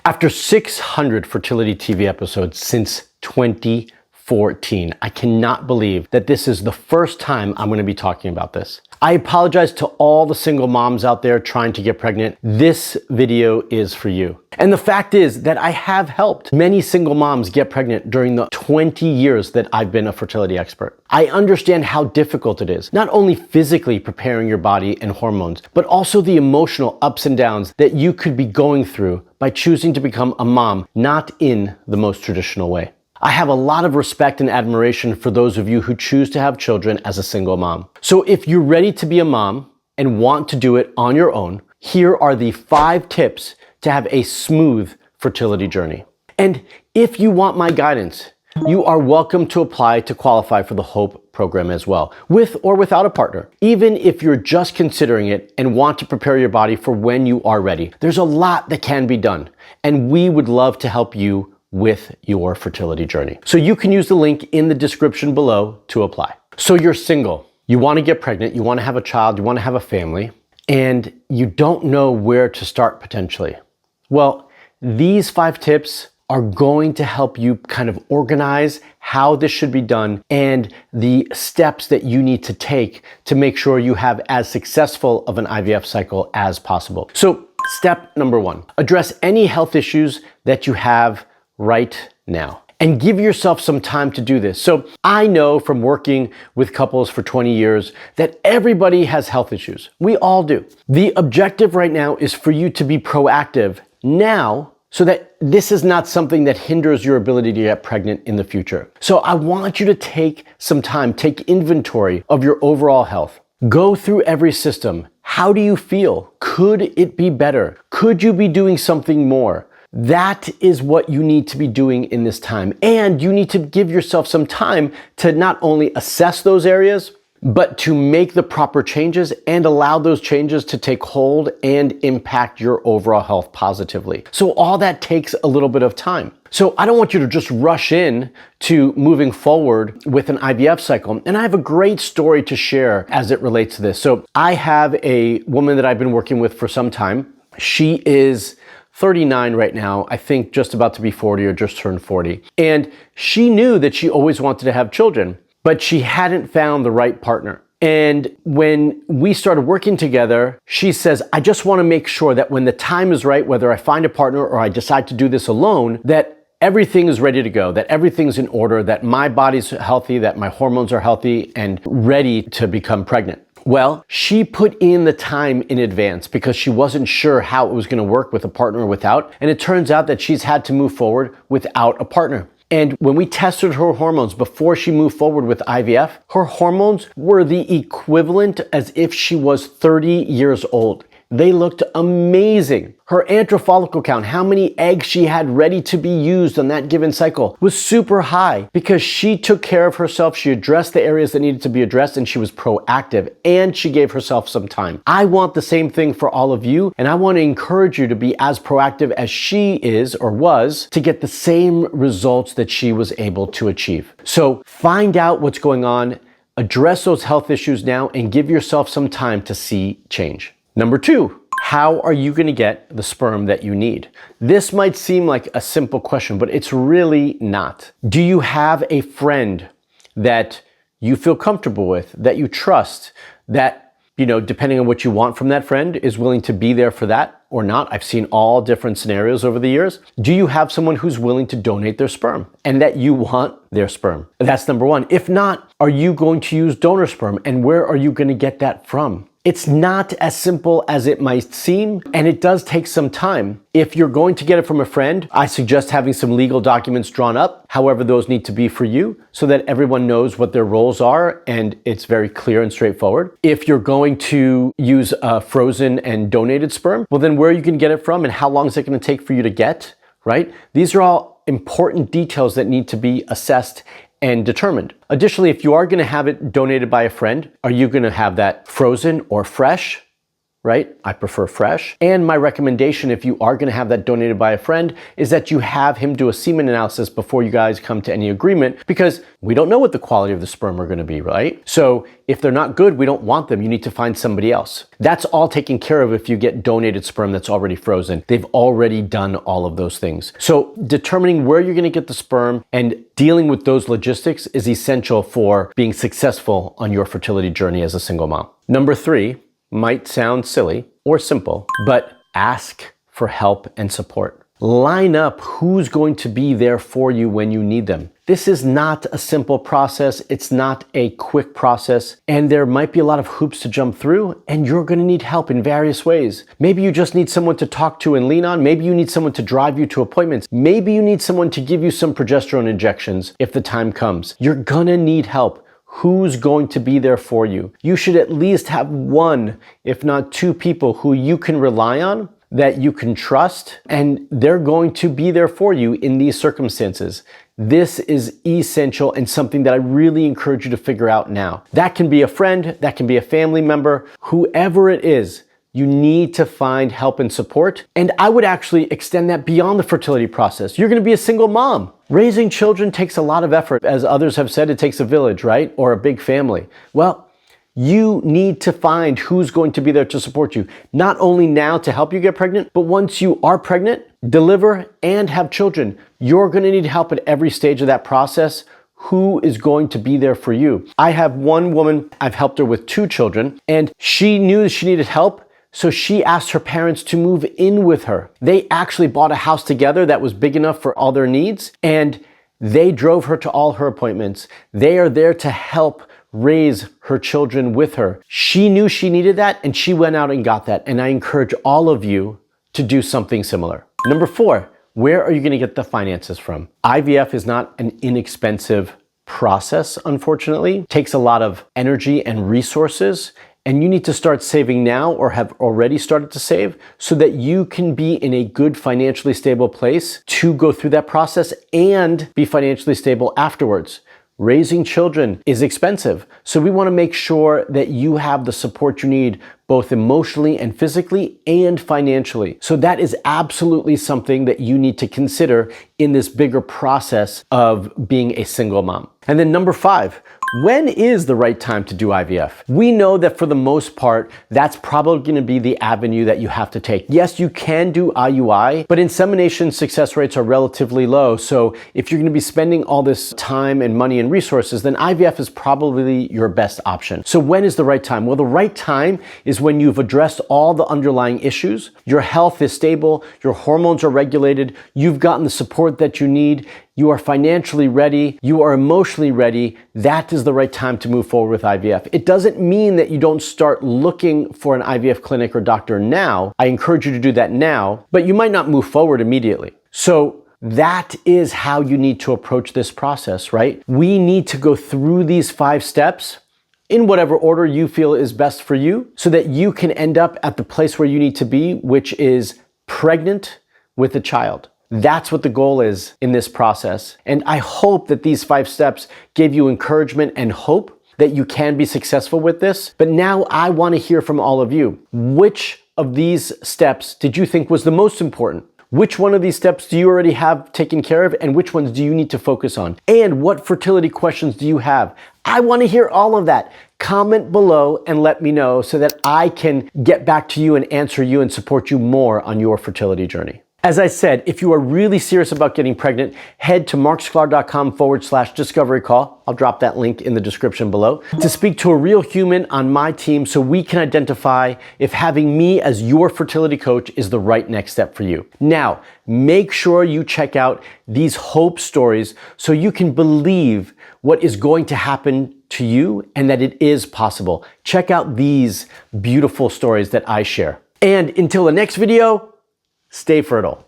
After 600 Fertility TV episodes since 2014, I cannot believe that this is the first time I'm going to be talking about this. I apologize to all the single moms out there trying to get pregnant. This video is for you. And the fact is that I have helped many single moms get pregnant during the 20 years that I've been a fertility expert. I understand how difficult it is, not only physically preparing your body and hormones, but also the emotional ups and downs that you could be going through by choosing to become a mom, not in the most traditional way. I have a lot of respect and admiration for those of you who choose to have children as a single mom. So if you're ready to be a mom and want to do it on your own, here are the 5 tips to have a smooth fertility journey. And if you want my guidance, you are welcome to apply to qualify for the Hope program as well, with or without a partner. Even if you're just considering it and want to prepare your body for when you are ready, there's a lot that can be done, and we would love to help you with your fertility journey. So you can use the link in the description below to apply. So you're single, you want to get pregnant, you want to have a child, you want to have a family, and you don't know where to start potentially. Well, these 5 tips are going to help you kind of organize how this should be done and the steps that you need to take to make sure you have as successful of an IVF cycle as possible. So step number 1, address any health issues that you have right now and give yourself some time to do this. So I know from working with couples for 20 years that everybody has health issues. We all do. The objective right now is for you to be proactive now so that this is not something that hinders your ability to get pregnant in the future. So I want you to take some time, take inventory of your overall health. Go through every system. How do you feel? Could it be better? Could you be doing something more? That is what you need to be doing in this time. And you need to give yourself some time to not only assess those areas, but to make the proper changes and allow those changes to take hold and impact your overall health positively. So all that takes a little bit of time. So I don't want you to just rush in to moving forward with an IVF cycle. And I have a great story to share as it relates to this. So I have a woman that I've been working with for some time. She is 39 right now, I think just about to be 40 or just turned 40. And she knew that she always wanted to have children, but she hadn't found the right partner. And when we started working together, she says, I just want to make sure that when the time is right, whether I find a partner or I decide to do this alone, that everything is ready to go, that everything's in order, that my body's healthy, that my hormones are healthy and ready to become pregnant. Well, she put in the time in advance because she wasn't sure how it was going to work with a partner or without. And it turns out that she's had to move forward without a partner. And when we tested her hormones before she moved forward with IVF, her hormones were the equivalent as if she was 30 years old. They looked amazing. Her antral follicle count, how many eggs she had ready to be used on that given cycle, was super high because she took care of herself. She addressed the areas that needed to be addressed and she was proactive and she gave herself some time. I want the same thing for all of you, and I want to encourage you to be as proactive as she is or was to get the same results that she was able to achieve. So find out what's going on, address those health issues now, and give yourself some time to see change. Number 2, how are you going to get the sperm that you need? This might seem like a simple question, but it's really not. Do you have a friend that you feel comfortable with, that you trust, that, depending on what you want from that friend, is willing to be there for that or not? I've seen all different scenarios over the years. Do you have someone who's willing to donate their sperm and that you want their sperm? That's number 1. If not, are you going to use donor sperm, and where are you going to get that from? It's not as simple as it might seem, and it does take some time. If you're going to get it from a friend, I suggest having some legal documents drawn up, however those need to be for you, so that everyone knows what their roles are and it's very clear and straightforward. If you're going to use frozen and donated sperm, well then where you can get it from and how long is it going to take for you to get, right? These are all important details that need to be assessed and determined. Additionally, if you are going to have it donated by a friend, are you going to have that frozen or fresh? right? I prefer fresh. And my recommendation, if you are gonna have that donated by a friend, is that you have him do a semen analysis before you guys come to any agreement, because we don't know what the quality of the sperm are gonna be, right? So if they're not good, we don't want them. You need to find somebody else. That's all taken care of if you get donated sperm that's already frozen. They've already done all of those things. So determining where you're gonna get the sperm and dealing with those logistics is essential for being successful on your fertility journey as a single mom. Number 3, might sound silly or simple, but ask for help and support. Line up who's going to be there for you when you need them. This is not a simple process. It's not a quick process, and there might be a lot of hoops to jump through, and you're gonna need help in various ways. Maybe you just need someone to talk to and lean on. Maybe you need someone to drive you to appointments. Maybe you need someone to give you some progesterone injections if the time comes. You're gonna need help. Who's going to be there for you? You should at least have 1, if not 2 people who you can rely on, that you can trust, and they're going to be there for you in these circumstances. This is essential and something that I really encourage you to figure out now. That can be a friend, that can be a family member, whoever it is. You need to find help and support. And I would actually extend that beyond the fertility process. You're gonna be a single mom. Raising children takes a lot of effort. As others have said, it takes a village, right? Or a big family. Well, you need to find who's going to be there to support you. Not only now to help you get pregnant, but once you are pregnant, deliver, and have children. You're gonna need help at every stage of that process. Who is going to be there for you? I have one woman, I've helped her with 2 children, and she knew she needed help. So she asked her parents to move in with her. They actually bought a house together that was big enough for all their needs, and they drove her to all her appointments. They are there to help raise her children with her. She knew she needed that, and she went out and got that. And I encourage all of you to do something similar. Number 4, where are you gonna get the finances from? IVF is not an inexpensive process, unfortunately. It takes a lot of energy and resources. And you need to start saving now, or have already started to save, so that you can be in a good financially stable place to go through that process and be financially stable afterwards. Raising children is expensive, so we want to make sure that you have the support you need, both emotionally and physically and financially. So that is absolutely something that you need to consider in this bigger process of being a single mom. And then number 5, when is the right time to do IVF? We know that for the most part, that's probably gonna be the avenue that you have to take. Yes, you can do IUI, but insemination success rates are relatively low. So if you're gonna be spending all this time and money and resources, then IVF is probably your best option. So when is the right time? Well, the right time is when you've addressed all the underlying issues, your health is stable, your hormones are regulated, you've gotten the support that you need, you are financially ready, you are emotionally ready. That is the right time to move forward with IVF. It doesn't mean that you don't start looking for an IVF clinic or doctor now. I encourage you to do that now, but you might not move forward immediately. So that is how you need to approach this process, right? We need to go through these 5 steps in whatever order you feel is best for you, so that you can end up at the place where you need to be, which is pregnant with a child. That's what the goal is in this process. And I hope that these 5 steps gave you encouragement and hope that you can be successful with this. But now I want to hear from all of you. Which of these steps did you think was the most important? Which one of these steps do you already have taken care of, and which ones do you need to focus on? And what fertility questions do you have? I want to hear all of that. Comment below and let me know so that I can get back to you and answer you and support you more on your fertility journey. As I said, if you are really serious about getting pregnant, head to marksklar.com/discovery call. I'll drop that link in the description below to speak to a real human on my team so we can identify if having me as your fertility coach is the right next step for you. Now, make sure you check out these hope stories so you can believe what is going to happen to you and that it is possible. Check out these beautiful stories that I share. And until the next video, stay fertile.